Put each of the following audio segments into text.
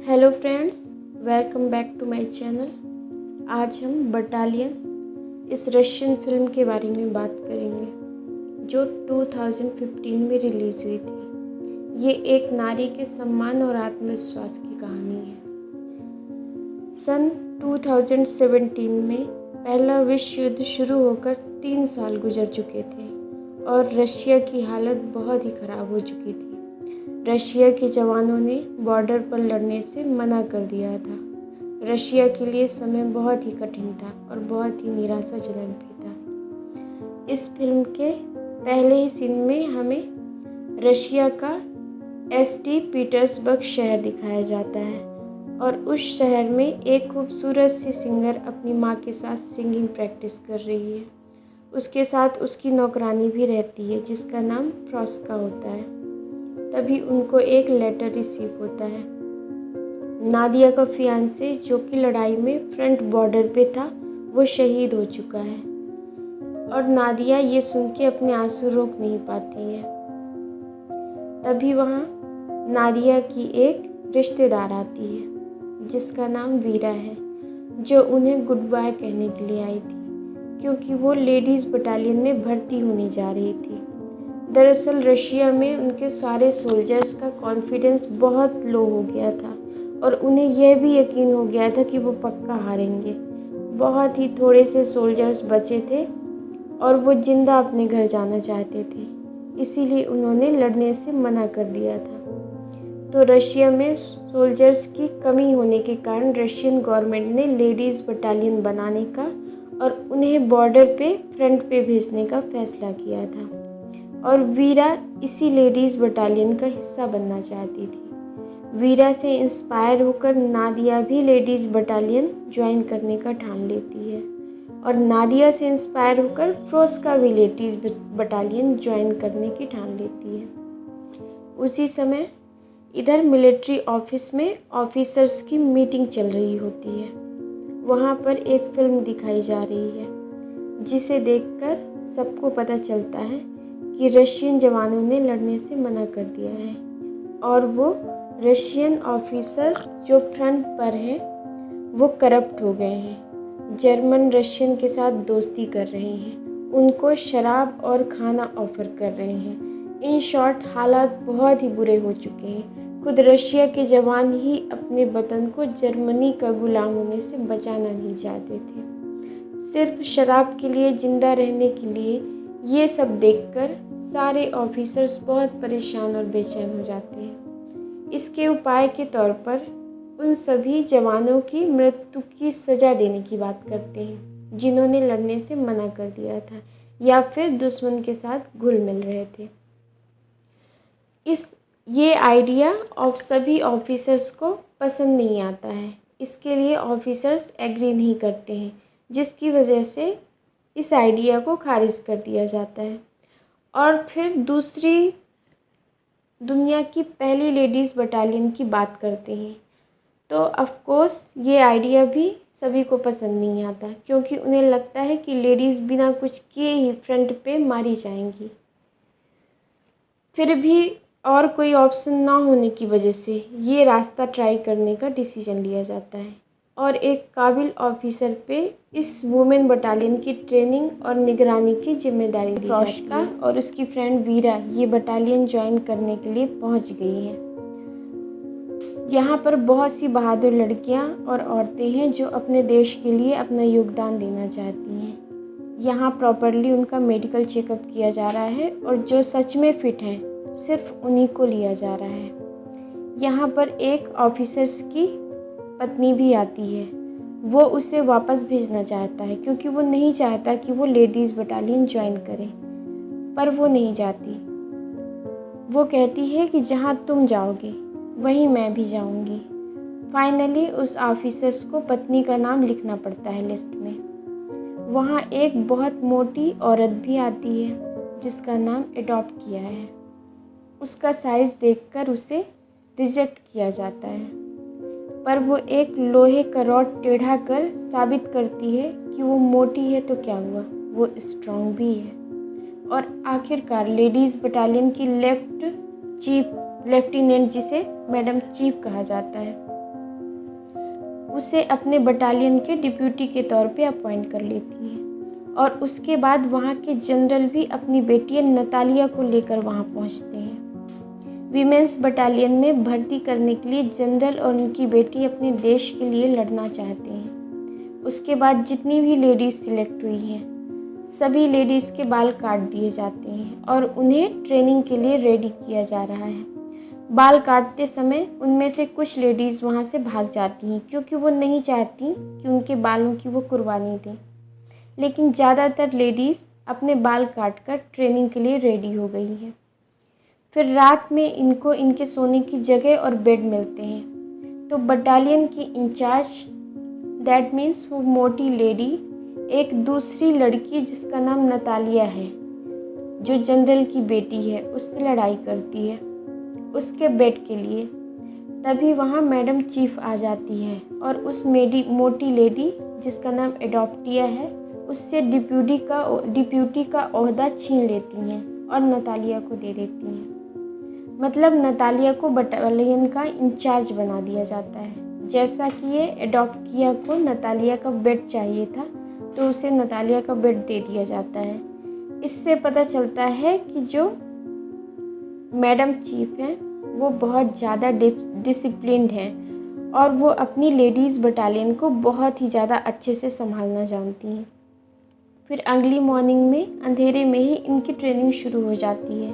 Hello friends, welcome back to my channel. आज हम battalion इस रशियन फिल्म के बारे में बात करेंगे जो 2015 में रिलीज़ हुई थी। ये एक नारी के सम्मान और आत्मविश्वास की कहानी है। सन 2017 में पहला विश्व युद्ध शुरू होकर 3 साल गुजर चुके थे और रशिया की हालत बहुत ही ख़राब हो चुकी थी। रशिया के जवानों ने बॉर्डर पर लड़ने से मना कर दिया था। रशिया के लिए समय बहुत ही कठिन था और बहुत ही निराशाजनक भी था। इस फिल्म के पहले ही सीन में हमें रशिया का ST पीटर्सबर्ग शहर दिखाया जाता है और उस शहर में एक खूबसूरत सी सिंगर अपनी माँ के साथ सिंगिंग प्रैक्टिस कर रही है। उसके साथ उसकी नौकरानी भी रहती है जिसका नाम फ्रॉस्का होता है। तभी उनको एक लेटर रिसीव होता है। नादिया का फियांसे जो कि लड़ाई में फ्रंट बॉर्डर पे था वो शहीद हो चुका है और नादिया ये सुन के अपने आंसू रोक नहीं पाती है। तभी वहाँ नादिया की एक रिश्तेदार आती है जिसका नाम वीरा है, जो उन्हें गुड बाय कहने के लिए आई थी क्योंकि वो लेडीज़ बटालियन में भर्ती होने जा रही थी। दरअसल रशिया में उनके सारे सोल्जर्स का कॉन्फिडेंस बहुत लो हो गया था और उन्हें यह भी यकीन हो गया था कि वो पक्का हारेंगे। बहुत ही थोड़े से सोल्जर्स बचे थे और वो जिंदा अपने घर जाना चाहते थे, इसीलिए उन्होंने लड़ने से मना कर दिया था। तो रशिया में सोल्जर्स की कमी होने के कारण रशियन गवर्नमेंट ने लेडीज़ बटालियन बनाने का और उन्हें बॉर्डर पे फ्रंट पे भेजने का फैसला किया था और वीरा इसी लेडीज़ बटालियन का हिस्सा बनना चाहती थी। वीरा से इंस्पायर होकर नादिया भी लेडीज़ बटालियन ज्वाइन करने का ठान लेती है और नादिया से इंस्पायर होकर फ्रोस्का भी लेडीज़ बटालियन ज्वाइन करने की ठान लेती है। उसी समय इधर मिलिट्री ऑफिस में ऑफिसर्स की मीटिंग चल रही होती है। वहाँ पर एक फिल्म दिखाई जा रही है जिसे देखकर सबको पता चलता है कि रशियन जवानों ने लड़ने से मना कर दिया है और वो रशियन ऑफिसर्स जो फ्रंट पर हैं वो करप्ट हो गए हैं। जर्मन रशियन के साथ दोस्ती कर रहे हैं, उनको शराब और खाना ऑफर कर रहे हैं। इन शॉर्ट हालात बहुत ही बुरे हो चुके हैं। खुद रशिया के जवान ही अपने वतन को जर्मनी का गुलाम होने से बचाना नहीं चाहते थे। सिर्फ शराब के लिए जिंदा रहने के लिए ये सब देखकर सारे ऑफिसर्स बहुत परेशान और बेचैन हो जाते हैं। इसके उपाय के तौर पर उन सभी जवानों की मृत्यु की सज़ा देने की बात करते हैं जिन्होंने लड़ने से मना कर दिया था या फिर दुश्मन के साथ घुल मिल रहे थे। ये आइडिया सभी ऑफिसर्स को पसंद नहीं आता है। इसके लिए ऑफिसर्स एग्री नहीं करते हैं, जिसकी वजह से इस आइडिया को खारिज कर दिया जाता है। और फिर दूसरी दुनिया की पहली लेडीज़ बटालियन की बात करते हैं तो ऑफ कोर्स ये आइडिया भी सभी को पसंद नहीं आता क्योंकि उन्हें लगता है कि लेडीज़ बिना कुछ किए ही फ्रंट पे मारी जाएंगी। फिर भी और कोई ऑप्शन ना होने की वजह से ये रास्ता ट्राई करने का डिसीजन लिया जाता है और एक काबिल ऑफिसर पे इस वुमेन बटालियन की ट्रेनिंग और निगरानी की जिम्मेदारी दी जाती है और उसकी फ्रेंड वीरा ये बटालियन ज्वाइन करने के लिए पहुंच गई हैं। यहाँ पर बहुत सी बहादुर लड़कियाँ और औरतें हैं जो अपने देश के लिए अपना योगदान देना चाहती हैं। यहाँ प्रॉपरली उनका मेडिकल चेकअप किया जा रहा है और जो सच में फ़िट हैं सिर्फ उन्हीं को लिया जा रहा है। यहाँ पर एक ऑफिसर्स की पत्नी भी आती है। वो उसे वापस भेजना चाहता है क्योंकि वो नहीं चाहता कि वो लेडीज़ बटालियन ज्वाइन करे, पर वो नहीं जाती। वो कहती है कि जहाँ तुम जाओगे वहीं मैं भी जाऊंगी। फाइनली उस ऑफिसर्स को पत्नी का नाम लिखना पड़ता है लिस्ट में। वहाँ एक बहुत मोटी औरत भी आती है जिसका नाम एडॉप्ट किया है। उसका साइज़ देखकर उसे रिजेक्ट किया जाता है, पर वो एक लोहे का रॉड टेढ़ा कर साबित करती है कि वो मोटी है तो क्या हुआ, वो स्ट्रॉन्ग भी है। और आखिरकार लेडीज़ बटालियन की लेफ्टिनेंट, जिसे मैडम चीफ कहा जाता है, उसे अपने बटालियन के डिप्यूटी के तौर पे अपॉइंट कर लेती हैं और उसके बाद वहाँ के जनरल भी अपनी बेटी नतालिया को लेकर वहाँ पहुँचते हैं। वीमेंस बटालियन में भर्ती करने के लिए जनरल और उनकी बेटी अपने देश के लिए लड़ना चाहते हैं। उसके बाद जितनी भी लेडीज़ सिलेक्ट हुई हैं सभी लेडीज़ के बाल काट दिए जाते हैं और उन्हें ट्रेनिंग के लिए रेडी किया जा रहा है। बाल काटते समय उनमें से कुछ लेडीज़ वहाँ से भाग जाती हैं क्योंकि वो नहीं चाहती कि उनके बालों की वो कुर्बानी दें, लेकिन ज़्यादातर लेडीज़ अपने बाल काटकर ट्रेनिंग के लिए रेडी हो गई हैं। फिर रात में इनको इनके सोने की जगह और बेड मिलते हैं। तो बटालियन की इंचार्ज दैट मीन्स वो मोटी लेडी एक दूसरी लड़की जिसका नाम नतालिया है, जो जनरल की बेटी है, उससे लड़ाई करती है उसके बेड के लिए। तभी वहाँ मैडम चीफ आ जाती है और उस मोटी लेडी जिसका नाम एडॉप्टिया है उससे डिप्यूटी का ओहदा छीन लेती हैं और नतालिया को दे देती हैं। मतलब नतालिया को बटालियन का इंचार्ज बना दिया जाता है। जैसा कि ये एडॉप्टिया को नतालिया का बेड चाहिए था तो उसे नतालिया का बेड दे दिया जाता है। इससे पता चलता है कि जो मैडम चीफ हैं वो बहुत ज़्यादा डिसिप्लिन्ड हैं और वो अपनी लेडीज़ बटालियन को बहुत ही ज़्यादा अच्छे से संभालना जानती हैं। फिर अगली मॉर्निंग में अंधेरे में ही इनकी ट्रेनिंग शुरू हो जाती है।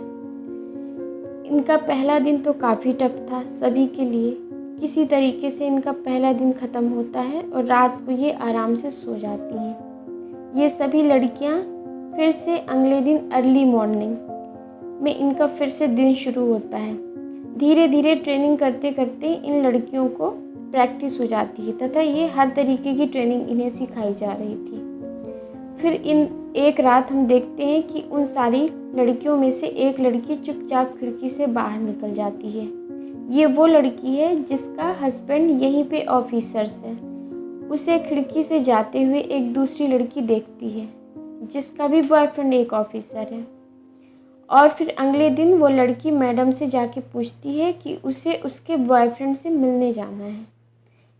इनका पहला दिन तो काफ़ी टफ था सभी के लिए। किसी तरीके से इनका पहला दिन ख़त्म होता है और रात को ये आराम से सो जाती हैं। ये सभी लड़कियां फिर से अगले दिन अर्ली मॉर्निंग में इनका फिर से दिन शुरू होता है। धीरे धीरे ट्रेनिंग करते करते इन लड़कियों को प्रैक्टिस हो जाती है तथा ये हर तरीके की ट्रेनिंग इन्हें सिखाई जा रही थी। फिर एक रात हम देखते हैं कि उन सारी लड़कियों में से एक लड़की चुपचाप खिड़की से बाहर निकल जाती है। ये वो लड़की है जिसका हस्बैंड यहीं पे ऑफिसर्स है। उसे खिड़की से जाते हुए एक दूसरी लड़की देखती है जिसका भी बॉयफ्रेंड एक ऑफिसर है। और फिर अगले दिन वो लड़की मैडम से जाके पूछती है कि उसे उसके बॉयफ्रेंड से मिलने जाना है,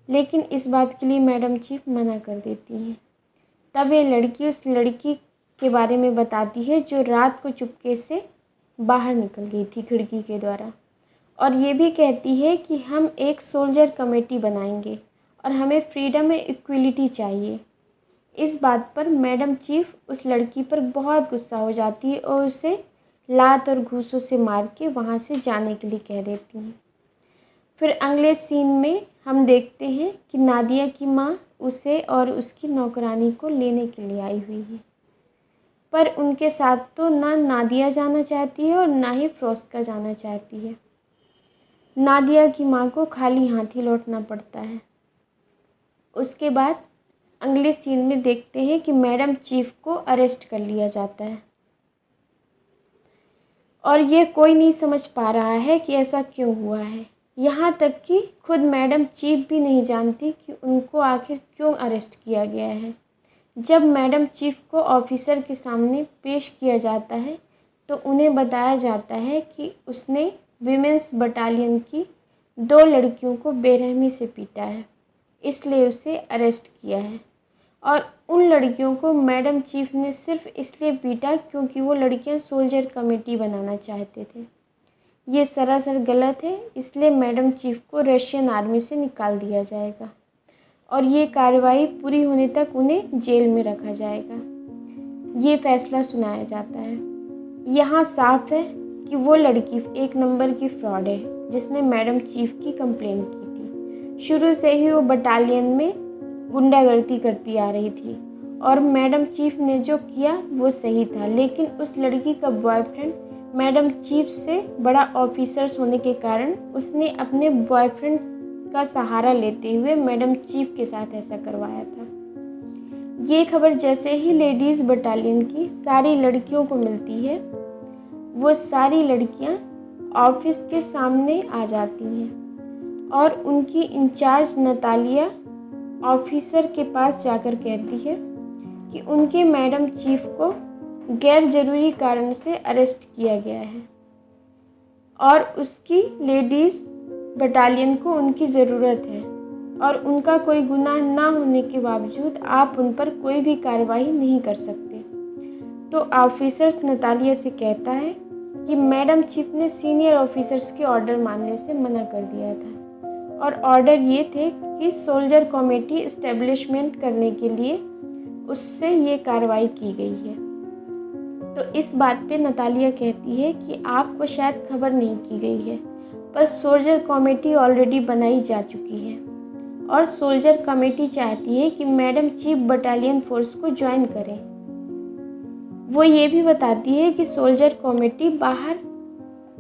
लेकिन इस बात के लिए मैडम चीफ मना कर देती हैं। तब ये लड़की उस लड़की के बारे में बताती है जो रात को चुपके से बाहर निकल गई थी खिड़की के द्वारा, और ये भी कहती है कि हम एक सोल्जर कमेटी बनाएंगे और हमें फ्रीडम एंड इक्वलिटी चाहिए। इस बात पर मैडम चीफ उस लड़की पर बहुत गुस्सा हो जाती है और उसे लात और घूंसों से मार के वहाँ से जाने के लिए कह देती हैं। फिर अगले सीन में हम देखते हैं कि नादिया की माँ उसे और उसकी नौकरानी को लेने के लिए आई हुई है, पर उनके साथ तो ना नादिया जाना चाहती है और ना ही फ्रोस्का जाना चाहती है। नादिया की माँ को खाली हाथ ही लौटना पड़ता है। उसके बाद अगले सीन में देखते हैं कि मैडम चीफ को अरेस्ट कर लिया जाता है और ये कोई नहीं समझ पा रहा है कि ऐसा क्यों हुआ है। यहाँ तक कि खुद मैडम चीफ भी नहीं जानती कि उनको आखिर क्यों अरेस्ट किया गया है। जब मैडम चीफ को ऑफिसर के सामने पेश किया जाता है तो उन्हें बताया जाता है कि उसने विमेंस बटालियन की 2 लड़कियों को बेरहमी से पीटा है, इसलिए उसे अरेस्ट किया है। और उन लड़कियों को मैडम चीफ ने सिर्फ इसलिए पीटा क्योंकि वो लड़कियां सोल्जर कमेटी बनाना चाहते थे। ये सरासर गलत है, इसलिए मैडम चीफ को रशियन आर्मी से निकाल दिया जाएगा और ये कार्रवाई पूरी होने तक उन्हें जेल में रखा जाएगा। ये फैसला सुनाया जाता है। यहाँ साफ है कि वो लड़की एक नंबर की फ्रॉड है जिसने मैडम चीफ की कंप्लेन की थी। शुरू से ही वो बटालियन में गुंडागर्दी करती आ रही थी और मैडम चीफ ने जो किया वो सही था, लेकिन उस लड़की का बॉयफ्रेंड मैडम चीफ से बड़ा ऑफिसर्स होने के कारण उसने अपने बॉयफ्रेंड का सहारा लेते हुए मैडम चीफ के साथ ऐसा करवाया था। ये खबर जैसे ही लेडीज़ बटालियन की सारी लड़कियों को मिलती है, वो सारी लड़कियां ऑफिस के सामने आ जाती हैं और उनकी इंचार्ज नतालिया ऑफिसर के पास जाकर कहती है कि उनके मैडम चीफ को गैर ज़रूरी कारण से अरेस्ट किया गया है और उसकी लेडीज़ बटालियन को उनकी ज़रूरत है। और उनका कोई गुनाह ना होने के बावजूद आप उन पर कोई भी कार्रवाई नहीं कर सकते। तो ऑफिसर्स नतालिया से कहता है कि मैडम चीफ ने सीनियर ऑफिसर्स के ऑर्डर मानने से मना कर दिया था और ऑर्डर ये थे कि सोल्जर कमेटी इस्टेब्लिशमेंट करने के लिए उससे ये कार्रवाई की गई है। तो इस बात पे नतालिया कहती है कि आपको शायद खबर नहीं की गई है, पर सोल्जर कमेटी ऑलरेडी बनाई जा चुकी है और सोल्जर कमेटी चाहती है कि मैडम चीफ बटालियन फोर्स को ज्वाइन करें। वो ये भी बताती है कि सोल्जर कमेटी बाहर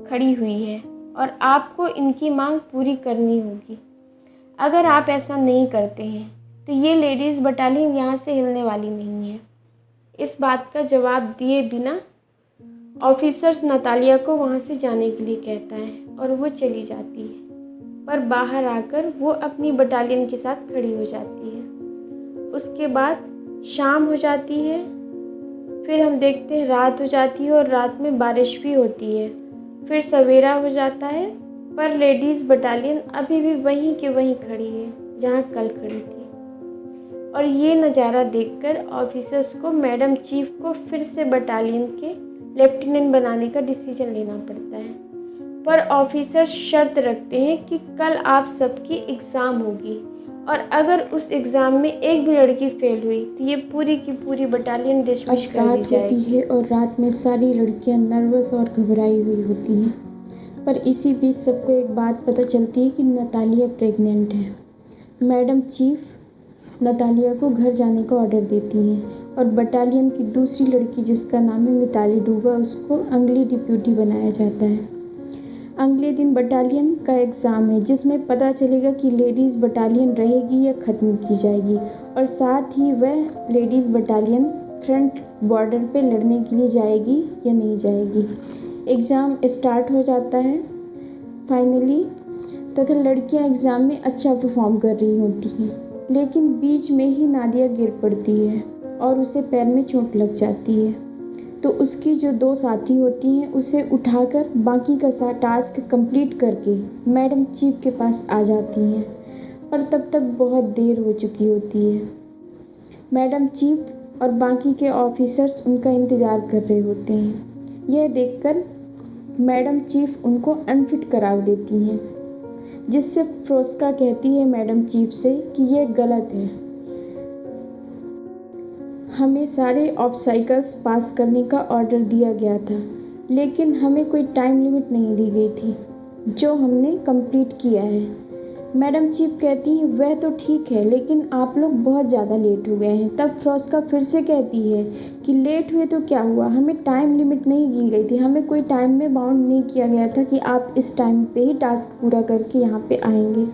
खड़ी हुई है और आपको इनकी मांग पूरी करनी होगी। अगर आप ऐसा नहीं करते हैं तो ये लेडीज़ बटालियन यहाँ से हिलने वाली नहीं है। इस बात का जवाब दिए बिना ऑफिसर्स नतालिया को वहाँ से जाने के लिए कहता है और वो चली जाती है, पर बाहर आकर वो अपनी बटालियन के साथ खड़ी हो जाती है। उसके बाद शाम हो जाती है, फिर हम देखते हैं रात हो जाती है और रात में बारिश भी होती है। फिर सवेरा हो जाता है, पर लेडीज़ बटालियन अभी भी वहीं के वहीं खड़ी है जहाँ कल खड़ी थी। और ये नज़ारा देखकर ऑफिसर्स को मैडम चीफ को फिर से बटालियन के लेफ्टिनेंट बनाने का डिसीजन लेना पड़ता है, पर ऑफिसर्स शर्त रखते हैं कि कल आप सबकी एग्ज़ाम होगी और अगर उस एग्ज़ाम में एक भी लड़की फेल हुई तो ये पूरी की पूरी बटालियन डिसमिस कर दी जाएगी। रात होती है और रात में सारी लड़कियां नर्वस और घबराई हुई होती हैं, पर इसी बीच सबको एक बात पता चलती है कि नतालिया प्रेग्नेंट है। मैडम चीफ नतालिया को घर जाने का ऑर्डर देती हैं और बटालियन की दूसरी लड़की जिसका नाम है मिताली डूबा, उसको अगली डिप्यूटी बनाया जाता है। अगले दिन बटालियन का एग्ज़ाम है जिसमें पता चलेगा कि लेडीज़ बटालियन रहेगी या ख़त्म की जाएगी और साथ ही वह लेडीज़ बटालियन फ्रंट बॉर्डर पे लड़ने के लिए जाएगी या नहीं जाएगी। एग्ज़ाम स्टार्ट हो जाता है फाइनली, तथा लड़कियां एग्ज़ाम में अच्छा परफॉर्म कर रही होती हैं, लेकिन बीच में ही नादिया गिर पड़ती है और उसे पैर में चोट लग जाती है। तो उसकी जो दो साथी होती हैं उसे उठाकर बाकी का टास्क कंप्लीट करके मैडम चीफ के पास आ जाती हैं, पर तब तक बहुत देर हो चुकी होती है। मैडम चीफ और बाकी के ऑफिसर्स उनका इंतज़ार कर रहे होते हैं। यह देखकर मैडम चीफ उनको अनफिट करार देती हैं, जिससे फ्रोस्का कहती है मैडम चीफ से कि यह गलत है, हमें सारे ऑब्स्टाकल्स पास करने का ऑर्डर दिया गया था, लेकिन हमें कोई टाइम लिमिट नहीं दी गई थी जो हमने कंप्लीट किया है। मैडम चीफ कहती हैं वह तो ठीक है, लेकिन आप लोग बहुत ज़्यादा लेट हो गए हैं। तब फ्रोस्का फिर से कहती है कि लेट हुए तो क्या हुआ, हमें टाइम लिमिट नहीं दी गई थी, हमें कोई टाइम में बाउंड नहीं किया गया था कि आप इस टाइम पे ही टास्क पूरा करके यहाँ पे आएंगे।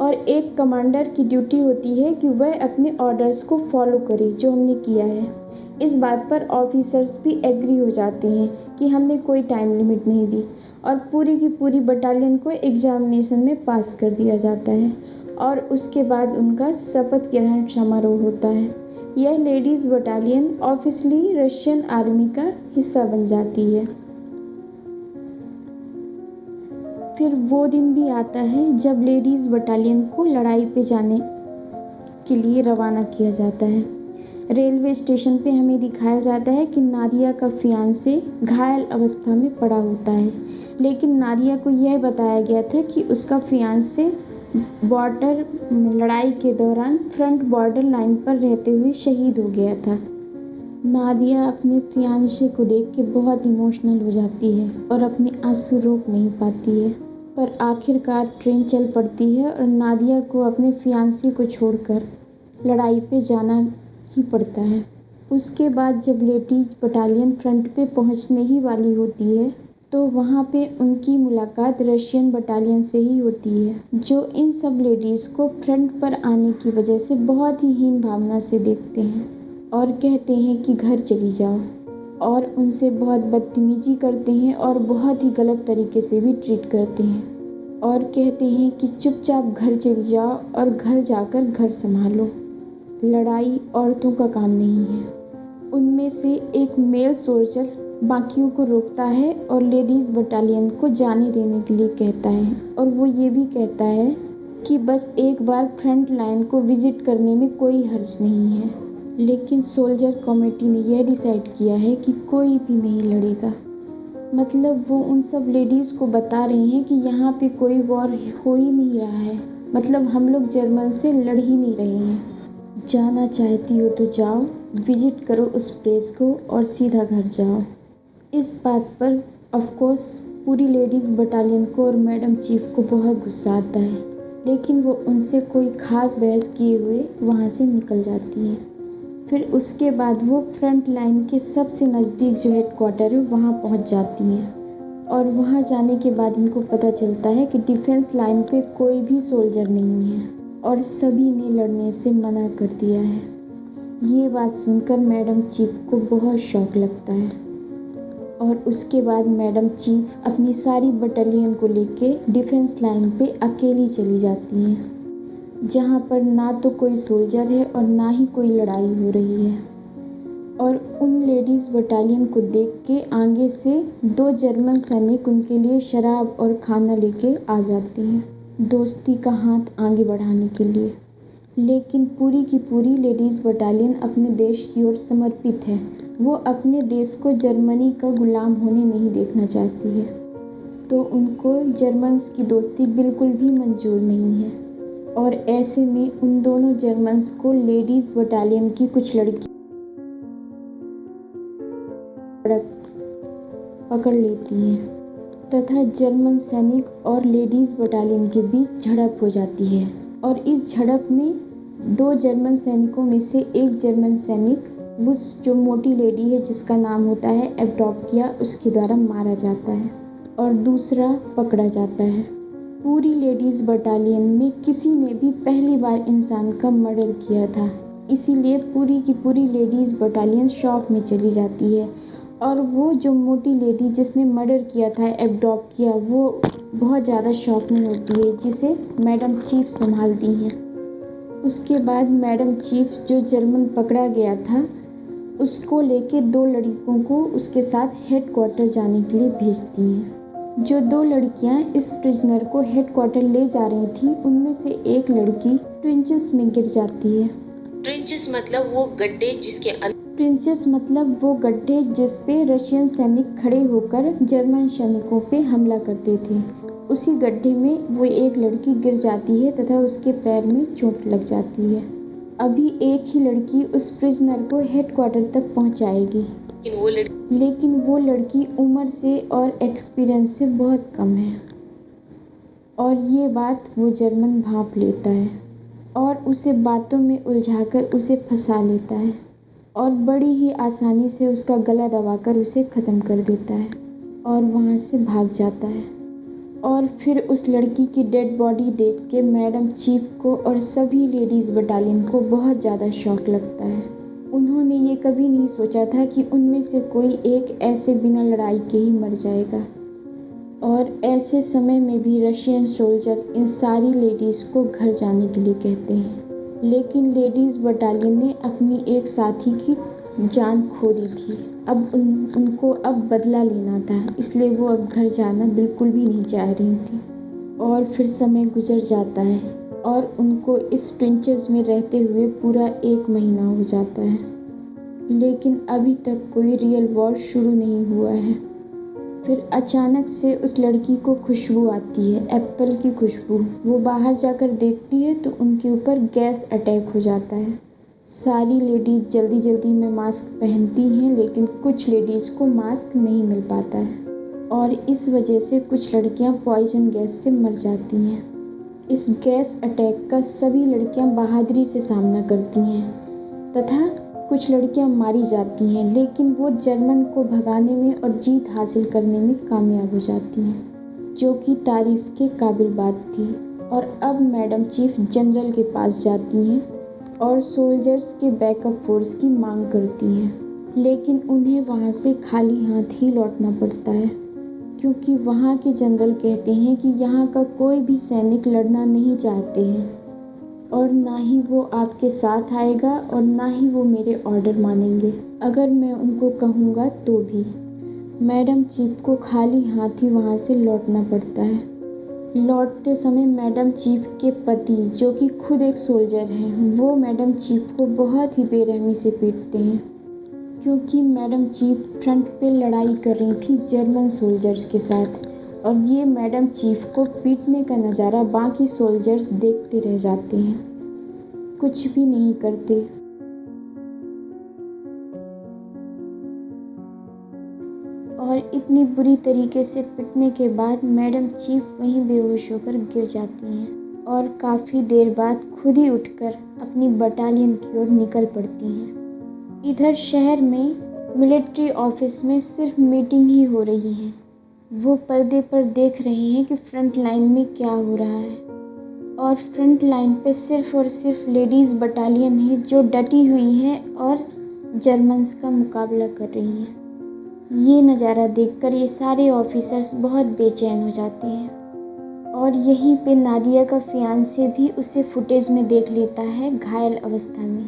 और एक कमांडर की ड्यूटी होती है कि वह अपने ऑर्डर्स को फॉलो करे जो हमने किया है। इस बात पर ऑफिसर्स भी एग्री हो जाते हैं कि हमने कोई टाइम लिमिट नहीं दी और पूरी की पूरी बटालियन को एग्जामिनेशन में पास कर दिया जाता है और उसके बाद उनका शपथ ग्रहण समारोह होता है। यह ladies battalion officially Russian army का हिस्सा बन जाती है। फिर वो दिन भी आता है जब लेडीज़ बटालियन को लड़ाई पे जाने के लिए रवाना किया जाता है। रेलवे स्टेशन पे हमें दिखाया जाता है कि नादिया का फियांसे घायल अवस्था में पड़ा होता है, लेकिन नादिया को यह बताया गया था कि उसका फियांसे बॉर्डर लड़ाई के दौरान फ्रंट बॉर्डर लाइन पर रहते हुए शहीद हो गया था। नादिया अपने फियांसे को देख के बहुत इमोशनल हो जाती है और अपने आंसू रोक नहीं पाती है, पर आखिरकार ट्रेन चल पड़ती है और नादिया को अपने फियांसे को छोड़कर लड़ाई पे जाना ही पड़ता है। उसके बाद जब लेडीज बटालियन फ्रंट पे पहुंचने ही वाली होती है तो वहाँ पे उनकी मुलाकात रशियन बटालियन से ही होती है, जो इन सब लेडीज़ को फ्रंट पर आने की वजह से बहुत ही हीन भावना से देखते हैं और कहते हैं कि घर चली जाओ, और उनसे बहुत बदतमीजी करते हैं और बहुत ही गलत तरीके से भी ट्रीट करते हैं और कहते हैं कि चुपचाप घर चली जाओ और घर जाकर घर संभालो, लड़ाई औरतों का काम नहीं है। उनमें से एक मेल सोल्जर बाकियों को रोकता है और लेडीज़ बटालियन को जाने देने के लिए कहता है, और वो ये भी कहता है कि बस एक बार फ्रंट लाइन को विजिट करने में कोई हर्ज नहीं है। लेकिन सोल्जर कमेटी ने यह डिसाइड किया है कि कोई भी नहीं लड़ेगा। मतलब वो उन सब लेडीज़ को बता रही हैं कि यहाँ पे कोई वॉर हो ही नहीं रहा है। मतलब हम लोग जर्मन से लड़ ही नहीं रहे हैं। जाना चाहती हो तो जाओ, विजिट करो उस प्लेस को और सीधा घर जाओ। इस बात पर ऑफ कोर्स पूरी लेडीज़ बटालियन को और मैडम चीफ को बहुत गुस्सा आता है, लेकिन वो उनसे कोई ख़ास बहस किए हुए वहाँ से निकल जाती हैं। फिर उसके बाद वो फ्रंट लाइन के सबसे नज़दीक जो हेडक्वार्टर है वहाँ पहुँच जाती हैं। और वहाँ जाने के बाद इनको पता चलता है कि डिफेंस लाइन पे कोई भी सोल्जर नहीं है और सभी ने लड़ने से मना कर दिया है। ये बात सुनकर मैडम चीफ को बहुत शौक लगता है और उसके बाद मैडम चीफ अपनी सारी बटालियन को लेके डिफेंस लाइन पे अकेली चली जाती हैं, जहाँ पर ना तो कोई सोल्जर है और ना ही कोई लड़ाई हो रही है। और उन लेडीज़ बटालियन को देख के आगे से 2 जर्मन सैनिक उनके लिए शराब और खाना लेके आ जाती हैं, दोस्ती का हाथ आगे बढ़ाने के लिए। लेकिन पूरी की पूरी लेडीज़ बटालियन अपने देश की ओर समर्पित है। वो अपने देश को जर्मनी का गुलाम होने नहीं देखना चाहती है, तो उनको जर्मन्स की दोस्ती बिल्कुल भी मंजूर नहीं है। और ऐसे में उन दोनों जर्मन्स को लेडीज़ बटालियन की कुछ लड़की पकड़ लेती हैं तथा जर्मन सैनिक और लेडीज़ बटालियन के बीच झड़प हो जाती है। और इस झड़प में 2 जर्मन सैनिकों में से एक जर्मन सैनिक उस जो मोटी लेडी है जिसका नाम होता है एवडोकिया, उसके द्वारा मारा जाता है और दूसरा पकड़ा जाता है। पूरी लेडीज़ बटालियन में किसी ने भी पहली बार इंसान का मर्डर किया था, इसीलिए पूरी की पूरी लेडीज़ बटालियन शॉक में चली जाती है। और वो जो मोटी लेडी जिसने मर्डर किया था एवडोकिया, वो बहुत ज़्यादा शॉक में होती है, जिसे मैडम चीफ संभालती हैं। उसके बाद मैडम चीफ जो जर्मन पकड़ा गया था उसको लेके 2 लड़कियों को उसके साथ हेडक्वार्टर जाने के लिए भेजती हैं। जो 2 लड़कियां इस प्रिजनर को हेडक्वार्टर ले जा रही थी, उनमें से एक लड़की ट्रेंचेस में गिर जाती है। ट्रेंचेस मतलब वो गड्ढे जिस पे रशियन सैनिक खड़े होकर जर्मन सैनिकों पे हमला करते थे। उसी गड्ढे में वो एक लड़की गिर जाती है तथा उसके पैर में चोट लग जाती है। अभी एक ही लड़की उस प्रिजनर को हेडक्वार्टर तक पहुंचाएगी, लेकिन वो लड़की उम्र से और एक्सपीरियंस से बहुत कम है। और ये बात वो जर्मन भांप लेता है और उसे बातों में उलझाकर उसे फंसा लेता है और बड़ी ही आसानी से उसका गला दबाकर उसे ख़त्म कर देता है और वहाँ से भाग जाता है। और फिर उस लड़की की डेड बॉडी देख के मैडम चीफ को और सभी लेडीज़ बटालियन को बहुत ज़्यादा शौक लगता है। उन्होंने ये कभी नहीं सोचा था कि उनमें से कोई एक ऐसे बिना लड़ाई के ही मर जाएगा। और ऐसे समय में भी रशियन सोल्जर इन सारी लेडीज़ को घर जाने के लिए कहते हैं, लेकिन लेडीज़ बटालियन ने अपनी एक साथी की जान खो दी थी। अब उनको अब बदला लेना था, इसलिए वो अब घर जाना बिल्कुल भी नहीं चाह रही थी। और फिर समय गुजर जाता है और उनको इस ट्रेंचेस में रहते हुए पूरा 1 महीना हो जाता है, लेकिन अभी तक कोई रियल वॉर शुरू नहीं हुआ है। फिर अचानक से उस लड़की को खुशबू आती है, एप्पल की खुशबू। वो बाहर जाकर देखती है तो उनके ऊपर गैस अटैक हो जाता है। सारी लेडीज़ जल्दी जल्दी में मास्क पहनती हैं, लेकिन कुछ लेडीज़ को मास्क नहीं मिल पाता है और इस वजह से कुछ लड़कियां पॉइजन गैस से मर जाती हैं। इस गैस अटैक का सभी लड़कियां बहादुरी से सामना करती हैं तथा कुछ लड़कियां मारी जाती हैं, लेकिन वो जर्मन को भगाने में और जीत हासिल करने में कामयाब हो जाती हैं, जो कि तारीफ़ के काबिल बात थी। और अब मैडम चीफ जनरल के पास जाती हैं और सोल्जर्स के बैकअप फोर्स की मांग करती हैं, लेकिन उन्हें वहाँ से खाली हाथ ही लौटना पड़ता है, क्योंकि वहाँ के जनरल कहते हैं कि यहाँ का कोई भी सैनिक लड़ना नहीं चाहते हैं और ना ही वो आपके साथ आएगा और ना ही वो मेरे ऑर्डर मानेंगे, अगर मैं उनको कहूँगा तो भी। मैडम चीफ को खाली हाथ ही वहाँ से लौटना पड़ता है लौटते समय मैडम चीफ के पति, जो कि खुद एक सोल्जर हैं, वो मैडम चीफ को बहुत ही बेरहमी से पीटते हैं, क्योंकि मैडम चीफ फ्रंट पे लड़ाई कर रही थी जर्मन सोल्जर्स के साथ, और ये मैडम चीफ को पीटने का नज़ारा बाकी सोल्जर्स देखते रह जाते हैं, कुछ भी नहीं करते। और इतनी बुरी तरीके से पिटने के बाद मैडम चीफ वहीं बेहोश होकर गिर जाती हैं और काफ़ी देर बाद खुद ही उठकर अपनी बटालियन की ओर निकल पड़ती हैं। इधर शहर में मिलिट्री ऑफिस में सिर्फ मीटिंग ही हो रही है। वो पर्दे पर देख रहे हैं कि फ्रंट लाइन में क्या हो रहा है, और फ्रंट लाइन पे सिर्फ और सिर्फ लेडीज़ बटालियन है जो डटी हुई है और जर्मन्स का मुकाबला कर रही हैं। ये नज़ारा देखकर ये सारे ऑफिसर्स बहुत बेचैन हो जाते हैं, और यहीं पे नादिया का फियांसे भी उसे फुटेज में देख लेता है घायल अवस्था में।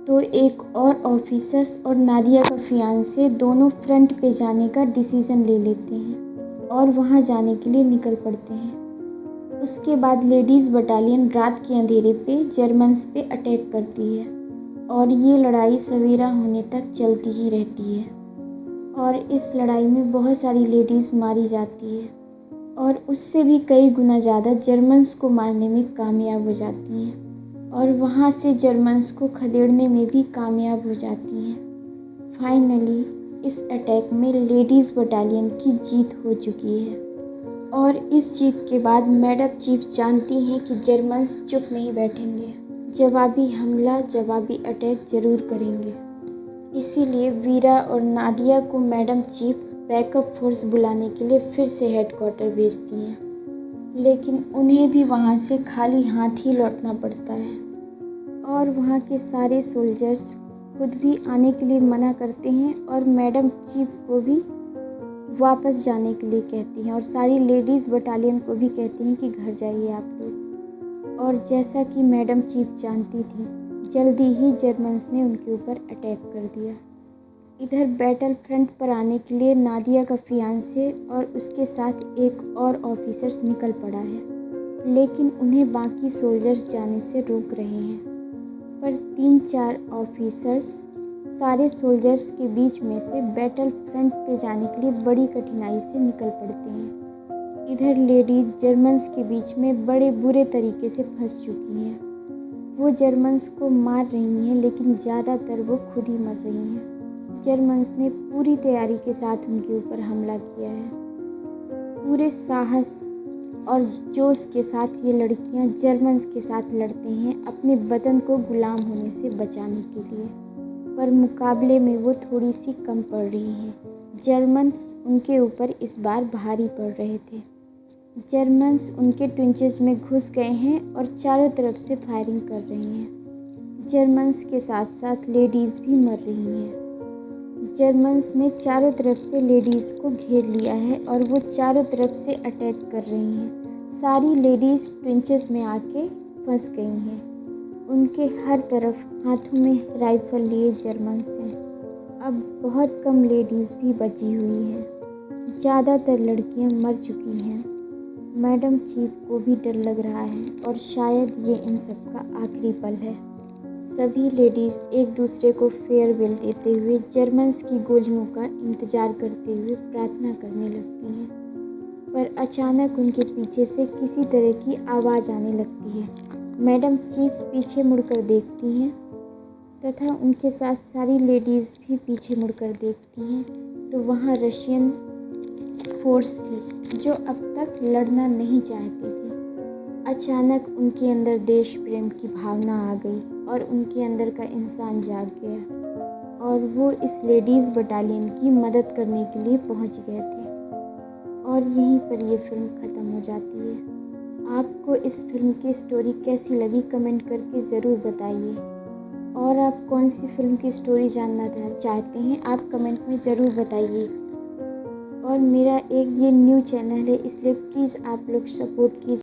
तो एक और ऑफिसर्स और नादिया का फियांसे दोनों फ्रंट पे जाने का डिसीज़न ले लेते हैं और वहाँ जाने के लिए निकल पड़ते हैं। उसके बाद लेडीज़ बटालियन रात के अंधेरे पे जर्मन्स पे अटैक करती है, और ये लड़ाई सवेरा होने तक चलती ही रहती है, और इस लड़ाई में बहुत सारी लेडीज़ मारी जाती है, और उससे भी कई गुना ज़्यादा जर्मन्स को मारने में कामयाब हो जाती हैं, और वहाँ से जर्मन्स को खदेड़ने में भी कामयाब हो जाती हैं। फाइनली इस अटैक में लेडीज़ बटालियन की जीत हो चुकी है, और इस जीत के बाद मैडम चीफ जानती हैं कि जर्मन्स चुप नहीं बैठेंगे, जवाबी हमला, जवाबी अटैक ज़रूर करेंगे। इसीलिए वीरा और नादिया को मैडम चीफ बैकअप फोर्स बुलाने के लिए फिर से हेडक्वार्टर भेजती हैं, लेकिन उन्हें भी वहाँ से खाली हाथ ही लौटना पड़ता है, और वहाँ के सारे सोल्जर्स खुद भी आने के लिए मना करते हैं और मैडम चीफ को भी वापस जाने के लिए कहती हैं, और सारी लेडीज़ बटालियन को भी कहती हैं कि घर जाइए आप लोग। और जैसा कि मैडम चीफ जानती थी, जल्दी ही जर्मन्स ने उनके ऊपर अटैक कर दिया। इधर बैटल फ्रंट पर आने के लिए नादिया का फियांसे और उसके साथ एक और ऑफिसर्स निकल पड़ा है, लेकिन उन्हें बाकी सोल्जर्स जाने से रोक रहे हैं। पर 3-4 ऑफिसर्स सारे सोल्जर्स के बीच में से बैटल फ्रंट पे जाने के लिए बड़ी कठिनाई से निकल पड़ते हैं। इधर लेडीज जर्मन्स के बीच में बड़े बुरे तरीके से फंस चुकी हैं। वो जर्मन्स को मार रही हैं, लेकिन ज़्यादातर वो खुद ही मर रही हैं। जर्मन्स ने पूरी तैयारी के साथ उनके ऊपर हमला किया है। पूरे साहस और जोश के साथ ये लड़कियां जर्मन्स के साथ लड़ते हैं अपने बदन को गुलाम होने से बचाने के लिए, पर मुकाबले में वो थोड़ी सी कम पड़ रही हैं। जर्मन्स उनके ऊपर इस बार भारी पड़ रहे थे। जर्मन्स उनके ट्रेंचेस में घुस गए हैं और चारों तरफ से फायरिंग कर रहे हैं। जर्मन्स के साथ साथ लेडीज़ भी मर रही हैं। जर्मन्स ने चारों तरफ से लेडीज़ को घेर लिया है और वो चारों तरफ से अटैक कर रही हैं। सारी लेडीज़ ट्रेंचेस में आके फंस गई हैं। उनके हर तरफ हाथों में राइफल लिए जर्मन्स हैं। अब बहुत कम लेडीज़ भी बची हुई हैं। ज़्यादातर लड़कियां मर चुकी हैं। मैडम चीफ को भी डर लग रहा है, और शायद ये इन सब का आखिरी पल है। सभी लेडीज़ एक दूसरे को फेयरवेल देते हुए जर्मन्स की गोलियों का इंतज़ार करते हुए प्रार्थना करने लगती हैं, पर अचानक उनके पीछे से किसी तरह की आवाज़ आने लगती है। मैडम चीफ पीछे मुड़कर देखती हैं, तथा उनके साथ सारी लेडीज़ भी पीछे मुड़कर देखती हैं, तो वहाँ रशियन फोर्स थी जो अब तक लड़ना नहीं चाहती थी। अचानक उनके अंदर देश प्रेम की भावना आ गई और उनके अंदर का इंसान जाग गया, और वो इस लेडीज़ बटालियन की मदद करने के लिए पहुंच गए थे। और यहीं पर ये फिल्म ख़त्म हो जाती है। आपको इस फिल्म की स्टोरी कैसी लगी कमेंट करके ज़रूर बताइए, और आप कौन सी फिल्म की स्टोरी जानना चाहते हैं आप कमेंट में ज़रूर बताइए। और मेरा एक ये न्यू चैनल है, इसलिए प्लीज़ आप लोग सपोर्ट कीजिए।